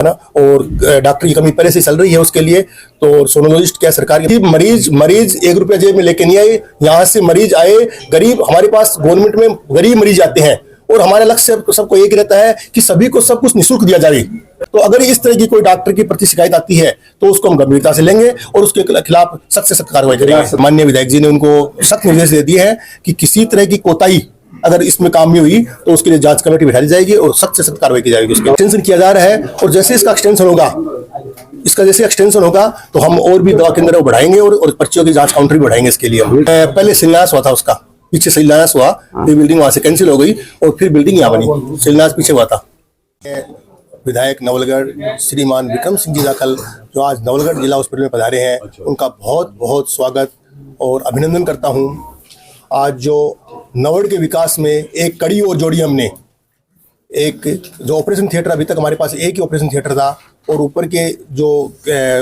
है ना। और डॉक्टर की कमी पहले से चल रही है उसके लिए। तो सोनोलॉजिस्ट क्या सरकार की मरीज 1 रुपया जेब में लेके नहीं आए, यहाँ से मरीज आए गरीब, हमारे पास गवर्नमेंट में गरीब मरीज आते हैं और हमारा लक्ष्य सबको एक रहता है कि सभी को सब कुछ निःशुल्क दिया जाए। तो अगर इस तरह की कोई डॉक्टर की प्रति शिकायत आती है तो उसको हम गंभीरता से लेंगे और उसके खिलाफ सख्त से सख्त कार्रवाई करेंगे। माननीय विधायक जी ने उनको सख्त निर्देश दे दिए हैं कि किसी तरह की कोताही अगर इसमें काम में हुई तो उसके लिए जांच कमेटी बिठा दी जाएगी और सख्त से सख्त कार्रवाई की जाएगी। उसका एक्सटेंशन किया जा रहा है और जैसे इसका एक्सटेंशन होगा तो हम और भी दवा केंद्र बढ़ाएंगे और पर्चियों की जांच काउंटर भी बढ़ाएंगे। इसके लिए पहले शिलान्यास हुआ था, उसका पीछे शिलान्यास हुआ, फिर बिल्डिंग वहां से कैंसिल हो गई और फिर बिल्डिंग यहाँ बनी, शिलान्यास पीछे हुआ था। विधायक नवलगढ़ श्रीमान विक्रम सिंह जी दाखल जो आज नवलगढ़ जिला हॉस्पिटल में पधारे हैं, उनका बहुत बहुत स्वागत और अभिनंदन करता हूं। आज जो नवलगढ़ के विकास में एक कड़ी और जोड़ी हमने, एक जो ऑपरेशन थिएटर, अभी तक हमारे पास एक ही ऑपरेशन थिएटर था और ऊपर के जो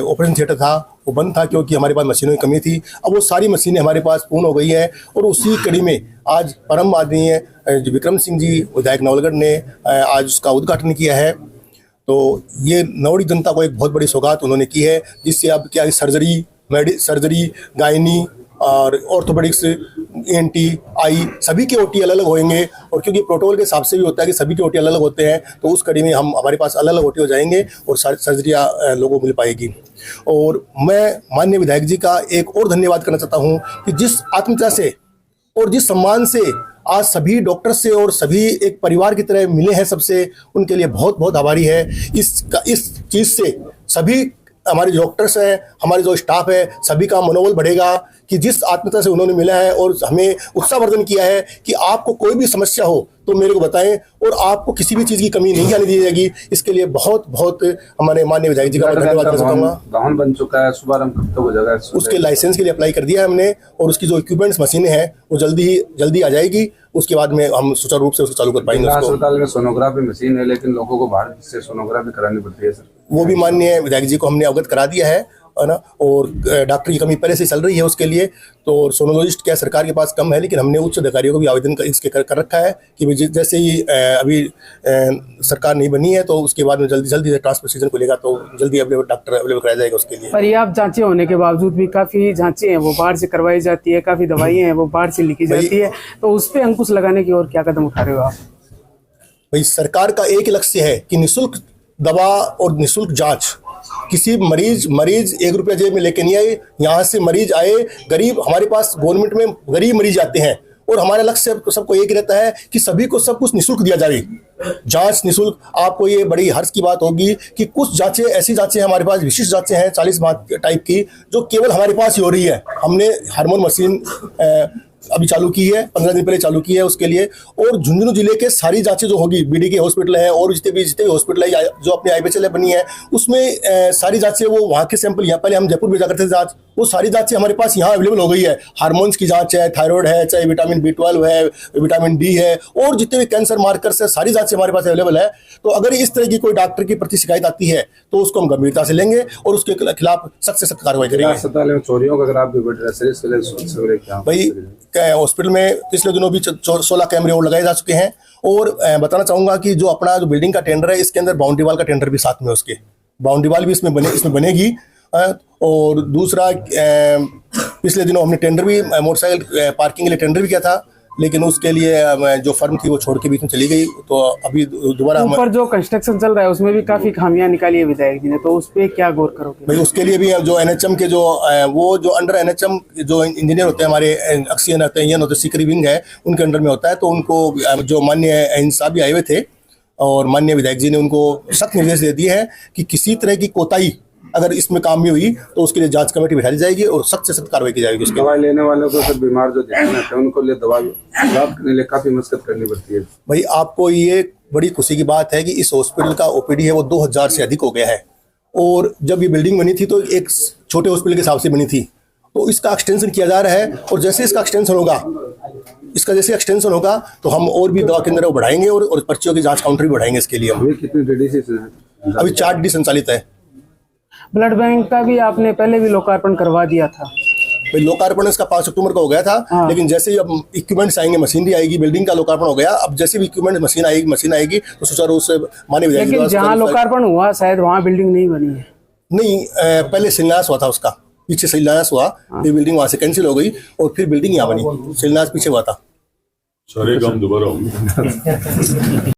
ऑपरेशन थिएटर था वो बंद था क्योंकि हमारे पास मशीनों की कमी थी। अब वो सारी मशीनें हमारे पास पूर्ण हो गई हैं और उसी कड़ी में आज परम आदरणीय विक्रम सिंह जी विधायक नवलगढ़ ने आज उसका उद्घाटन किया है। तो ये नवलगढ़ जनता को एक बहुत बड़ी सौगात उन्होंने की है, जिससे अब क्या सर्जरी, गायनी और ऑर्थोपेडिक्स, ENT, आई सभी के OT अलग अलग होंगे। और क्योंकि प्रोटोकॉल के हिसाब से भी होता है कि सभी के OT अलग अलग होते हैं, तो उस कड़ी में हमारे पास अलग अलग OT हो जाएंगे और सर्जरियाँ लोगों को मिल पाएगी। और मैं माननीय विधायक जी का एक और धन्यवाद करना चाहता हूँ कि जिस आत्मीयता से और जिस सम्मान से आज सभी डॉक्टर से और सभी एक परिवार की तरह मिले हैं सबसे, उनके लिए बहुत बहुत आभारी है। इस चीज़ से सभी हमारे जो डॉक्टर्स हैं, हमारे जो स्टाफ है, सभी का मनोबल बढ़ेगा कि जिस आत्मीयता से उन्होंने मिला है और हमें उत्साहवर्धन किया है कि आपको कोई भी समस्या हो तो मेरे को बताएं और आपको किसी भी चीज़ की कमी नहीं आने दी जाएगी। इसके लिए बहुत बहुत हमारे माननीय विधायक जी का धन्यवाद करना चाहूँगा। वाहन बन चुका है, शुभारंभ कब तक हो जाएगा? उसके लाइसेंस के लिए अप्लाई कर दिया है हमने और उसकी जो इक्विपमेंट्स मशीनें हैं वो जल्दी आ जाएगी। उसके बाद में हम सुचारू रूप से उसको चालू कर पाएंगे। अस्पताल में सोनोग्राफी मशीन है लेकिन लोगों को बाहर से सोनोग्राफी करानी पड़ती है सर, वो भी माननीय विधायक जी को हमने अवगत करा दिया है ना। और डॉक्टर की कमी पहले से चल रही है उसके लिए। तो सोनोलॉजिस्ट क्या सरकार के पास कम है, लेकिन हमने उच्च अधिकारियों को भी आवेदन कर रखा है कि जैसे ही अभी सरकार नहीं बनी है तो उसके बाद में जल्दी ट्रांसपोर्ट सीजन खुलेगा तो जल्दी डॉक्टर अवेलेबल कराया जाएगा उसके लिए। पर्याप्त जांचें होने के बावजूद भी काफ़ी जांचें हैं वो बाहर से करवाई जाती है, काफ़ी दवाइयाँ हैं वो बाहर से लिखी जाती है, तो उस पर अंकुश लगाने की और क्या कदम उठा रहे हो आप? भाई सरकार का एक लक्ष्य है कि निःशुल्क दवा और निःशुल्क जांच, किसी मरीज 1 रुपया जेब में लेके नहीं आए, यहाँ से मरीज आए गरीब, हमारे पास गवर्नमेंट में गरीब मरीज आते हैं और हमारा लक्ष्य सबको एक रहता है कि सभी को सब कुछ निःशुल्क दिया जाए। जांच निःशुल्क, आपको ये बड़ी हर्ष की बात होगी कि कुछ जांचें, ऐसी जांचें हमारे पास विशिष्ट जांचें हैं 40 टाइप की जो केवल हमारे पास ही हो रही है। हमने हार्मोन मशीन अभी चालू की है, 15 दिन पहले चालू की है उसके लिए। और झुंझुनू जिले के सारी जांचें जो होगी, BDK हॉस्पिटल है और जितने भी हॉस्पिटल है जो अपने IPHL बनी है उसमें सारी जांचें वो वहाँ के सैंपल, यहाँ पहले हम जयपुर भेजा करते थे जांच, वो सारी जांचें हमारे पास यहाँ अवेलेबल हो गई है। हार्मोन्स की जांच है, थायराइड है, चाहे विटामिन B12 है, विटामिन D है और जितने भी कैंसर मार्कर्स है, सारी जांचें हमारे पास अवेलेबल है। तो अगर इस तरह की कोई डॉक्टर की प्रति शिकायत आती है तो उसको हम गंभीरता से लेंगे और उसके खिलाफ सख्त से सख्त कार्रवाई करेंगे। अस्पताल में चोरियों का अगर आप भी बढ़ रहे हैं भाई, हॉस्पिटल में पिछले दिनों भी 16 कैमरे और लगाए जा चुके हैं। और बताना चाहूंगा कि जो अपना जो बिल्डिंग का टेंडर है, इसके अंदर बाउंड्री वाल का टेंडर भी साथ में, उसके बाउंड्री वाल भी इसमें बनेगी। और दूसरा, पिछले दिनों हमने टेंडर भी मोटरसाइकिल पार्किंग के लिए टेंडर भी किया था, लेकिन उसके लिए जो फर्म थी वो छोड़ के बीच में चली गई। तो अभी दोबारा ऊपर जो कंस्ट्रक्शन चल रहा है उसमें भी काफी खामियां निकाली है विधायक जी ने, तो उस पर क्या गौर करोगे? भाई उसके लिए भी जो NHM के जो अंडर NHM जो इंजीनियर होते हैं हमारे, अक्सियन होते हैं, सीकरी विंग है, उनके अंडर में होता है। तो उनको जो माननीय इंसाफ भी आए हुए थे और माननीय विधायक जी ने उनको सख्त निर्देश दे दिए हैं कि किसी तरह की कोताही अगर इसमें काम में हुई तो उसके लिए जांच कमेटी बिठा दी जाएगी और सख्त से सख्त कार्रवाई की जाएगी। उसके दवाई लेने वालों को सब बीमार जो ध्यान रखते हैं उनको लिए दवा प्राप्त करने लिए काफी मशक्कत करनी पड़ती है। भाई आपको ये बड़ी खुशी की बात है कि इस हॉस्पिटल का OPD है वो 2000 से अधिक हो गया है। और जब ये बिल्डिंग बनी थी तो एक छोटे हॉस्पिटल के हिसाब से बनी थी, तो इसका एक्सटेंशन किया जा रहा है। और जैसे इसका एक्सटेंशन होगा तो हम और भी दवा केंद्र बढ़ाएंगे और पर्चियों की जाँच काउंटर भी बढ़ाएंगे। इसके लिए अभी 4D संचालित है। ब्लड बैंक का भी आपने पहले भी लोकार्पण करवा दिया था। भाई लोकार्पण इसका 5 अक्टूबर को हो गया था, लेकिन जैसे ही अब इक्विपमेंट्स आएंगे, मशीनरी आएगी, बिल्डिंग का लोकार्पण हो गया। अब जैसे भी इक्विपमेंट मशीन आएगी तो सुचारू रूप से मानव जाएगी। लेकिन जहाँ लोकार्पण हुआ शायद वहाँ बिल्डिंग नहीं बनी है। नहीं, पहले शिलान्यास हुआ था उसका, पीछे शिलान्यास हुआ, ये बिल्डिंग वहां से कैंसिल हो गई और फिर बिल्डिंग यहाँ बनी। शिलान्यास पीछे हुआ था। सारे काम दोबारा होंगे।